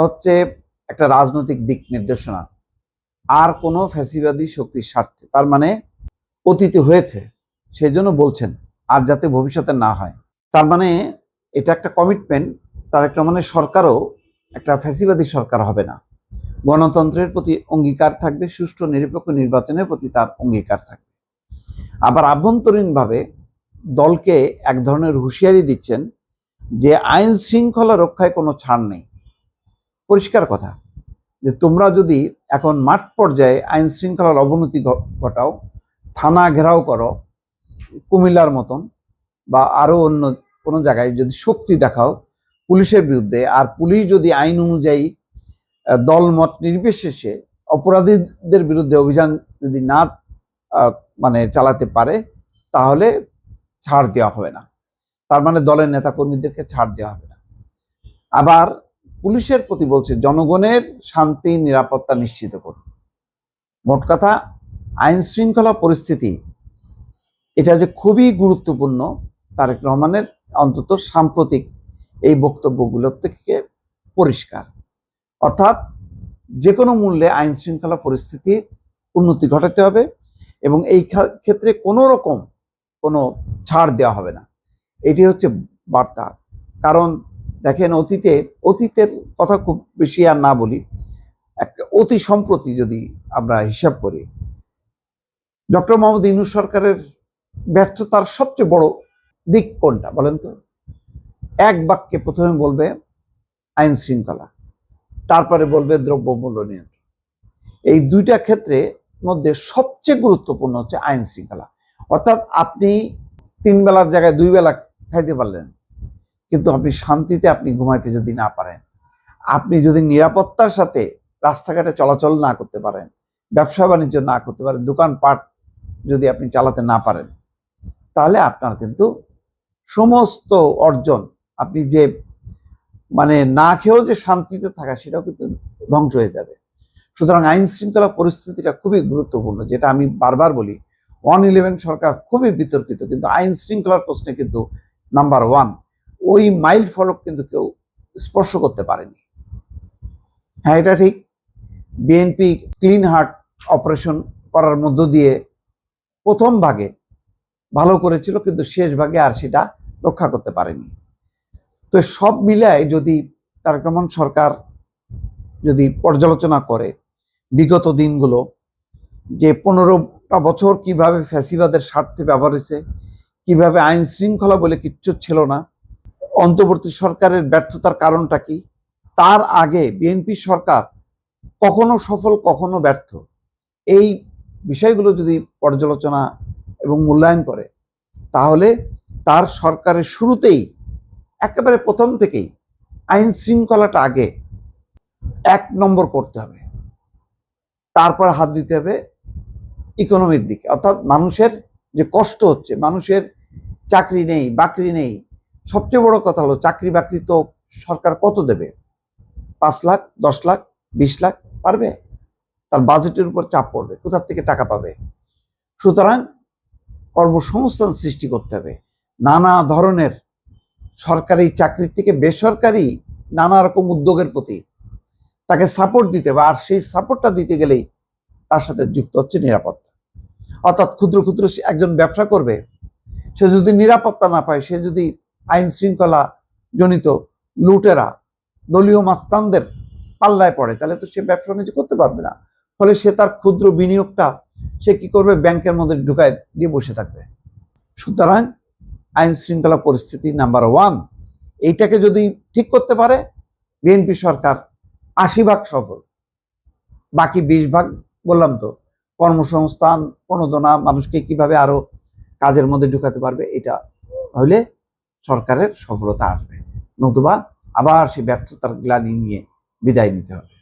হচ্ছে একটা রাজনৈতিক দিক নির্দেশনা, আর কোনো ফ্যাসিবাদী শক্তির স্বার্থে, তার মানে অতীতে হয়েছে সেই জন্য বলছেন, আর যাতে ভবিষ্যতে না হয়। তার মানে এটা একটা কমিটমেন্ট, তার একটা মানে সরকারও একটা ফ্যাসিবাদী সরকার হবে না, গণতন্ত্রের প্রতি অঙ্গীকার থাকবে, সুষ্ঠু নিরপেক্ষ নির্বাচনের প্রতি তার অঙ্গীকার থাকবে। আবার আভ্যন্তরীণভাবে দলকে এক ধরনের হুঁশিয়ারি দিচ্ছেন যে আইন শৃঙ্খলা রক্ষায় কোনো ছাড় নেই। পরিষ্কার কথা যে তোমরা যদি এখন মাঠ পর্যায়ে আইন শৃঙ্খলার অবনতি ঘটাও, থানা ঘেরাও করো কুমিল্লার মতন, বা আরো অন্য কোনো জায়গায় যদি শক্তি দেখাও পুলিশের বিরুদ্ধে, আর পুলিশ যদি আইন অনুযায়ী দলমত নির্বিশেষে অপরাধীদের বিরুদ্ধে অভিযান যদি না চালাতে পারে, তাহলে ছাড় দেওয়া হবে না। তার মানে দলের নেতা কর্মীদেরকে ছাড় দেওয়া হবে না। আবার পুলিশের প্রতি বলছে জনগণের শান্তি নিরাপত্তা নিশ্চিত করুন। মোট কথা, আইন শৃঙ্খলা পরিস্থিতি এটা যে খুবই গুরুত্বপূর্ণ, তারেক রহমানের অন্তত সাম্প্রতিক এই বক্তব্যগুলোর থেকে পরিষ্কার। অর্থাৎ যে কোনো মূল্যে আইন শৃঙ্খলা পরিস্থিতির উন্নতি ঘটাতে হবে এবং এই ক্ষেত্রে কোনো রকম কোনো ছাড় দেওয়া হবে না, এটি হচ্ছে বার্তা। কারণ দেখেন, অতীতের কথা খুব বেশি আর না বলি, একটা অতি সম্প্রতি যদি আমরা হিসাব করি, ডক্টর মোহাম্মদ ইউনূস সরকারের ব্যর্থতার সবচেয়ে বড় দিক কোনটা বলেন তো? এক বাক্যে প্রথমে বলবে আইন শৃঙ্খলা, তারপরে বলবে দ্রব্যমূল্য নিয়ন্ত্রণ। এই দুইটা ক্ষেত্রে মধ্যে সবচেয়ে গুরুত্বপূর্ণ হচ্ছে আইন শৃঙ্খলা। অর্থাৎ আপনি 3 বেলার জায়গায় 2 বেলা খাইতে পারলেন, কিন্তু আপনি শান্তিতে আপনি ঘুমাইতে যদি না পারেন, আপনি যদি নিরাপত্তার সাথে রাস্তাঘাটে চলাচল না করতে পারেন, ব্যবসা বাণিজ্য না করতে পারেন, দোকানপাট যদি আপনি চালাতে না পারেন, তাহলে আপনার কিন্তু সমস্ত অর্জন, আপনি যে না খেয়েও যে শান্তিতে থাকা, সেটাও কিন্তু ধ্বংস হয়ে যাবে। সুতরাং আইন শৃঙ্খলা পরিস্থিতিটা খুবই গুরুত্বপূর্ণ, যেটা আমি বারবার বলি। 111 সরকার খুবই বিতর্কিত, কিন্তু আইন শৃঙ্খলার প্রশ্নে কিন্তু নাম্বার 1। ওই মাইল ফলক কিন্তু কেউ স্পর্শ করতে পারেনি। হ্যাঁ, এটা ঠিক, বিএনপি ক্লিন হার্ট অপারেশন করার মধ্য দিয়ে প্রথম ভাগে ভালো করেছিল, কিন্তু শেষ ভাগে আর সেটা রক্ষা করতে পারেনি। তো সব মিলায় যদি তারেক রহমান সরকার যদি পর্যালোচনা করে বিগত দিনগুলো, যে 15টা বছর কিভাবে ফ্যাসিবাদের স্বার্থে ব্যবহার হয়েছে, কিভাবে আইন শৃঙ্খলা বলে কিচ্ছু ছিল না, অন্তর্বর্তী সরকারের ব্যর্থতার কারণটা কি, তার আগে বিএনপি সরকার কখনো সফল কখনো ব্যর্থ, এই বিষয়গুলো যদি পর্যালোচনা এবং মূল্যায়ন করে, তাহলে তার সরকারের শুরুতেই একেবারে প্রথম থেকেই আইন শৃঙ্খলাটা আগে 1 নম্বর করতে হবে, তারপর হাত দিতে হবে ইকোনমির দিকে। অর্থাৎ মানুষের যে কষ্ট হচ্ছে, মানুষের চাকরি নেই, বাকরি নেই, সবচেয়ে বড় কথা হলো চাকরি বাকরি তো সরকার কত দেবে? 5 লাখ, 10 লাখ, 20 লাখ পারবে? তার বাজেটের উপর চাপ পড়বে, কোথা থেকে টাকা পাবে? সুতরাং কর্মসংস্থান সৃষ্টি করতে হবে। নানা ধরনের সরকারি চাকরি থেকে বেসরকারি নানা রকম উদ্যোগের প্রতি তাকে সাপোর্ট দিতে হবে, আর সেই সাপোর্টটা দিতে গেলেই তার সাথে যুক্ত হচ্ছে নিরাপত্তা। অর্থাৎ ক্ষুদ্র ক্ষুদ্র একজন ব্যবসা করবে, সে যদি নিরাপত্তা না পায়, সে যদি আইন শৃঙ্খলা জনিত লুটেরা দলীয় মাস্তানদের পাল্লায় পড়ে, তাহলে তো সে ব্যবসা বাণিজ্য করতে পারবে না। ফলে সে তার ক্ষুদ্র বিনিয়োগটা সে কি করবে? ব্যাংকের মধ্যে ঢুকায় দিয়ে বসে থাকবে। সুতরাং আইন শৃঙ্খলা পরিস্থিতি নাম্বার 1, এইটাকে যদি ঠিক করতে পারে বিএনপি সরকার 80 ভাগ সফল। বাকি 20 ভাগ বললাম তো, কর্মসংস্থান, প্রণোদনা, মানুষকে কিভাবে আরো কাজের মধ্যে ঢুকাতে পারবে, এটা হলে সরকারের সফলতা আসবে। নতুবা আবার সেই ব্যর্থতার গ্লানি নিয়ে বিদায় নিতে হবে।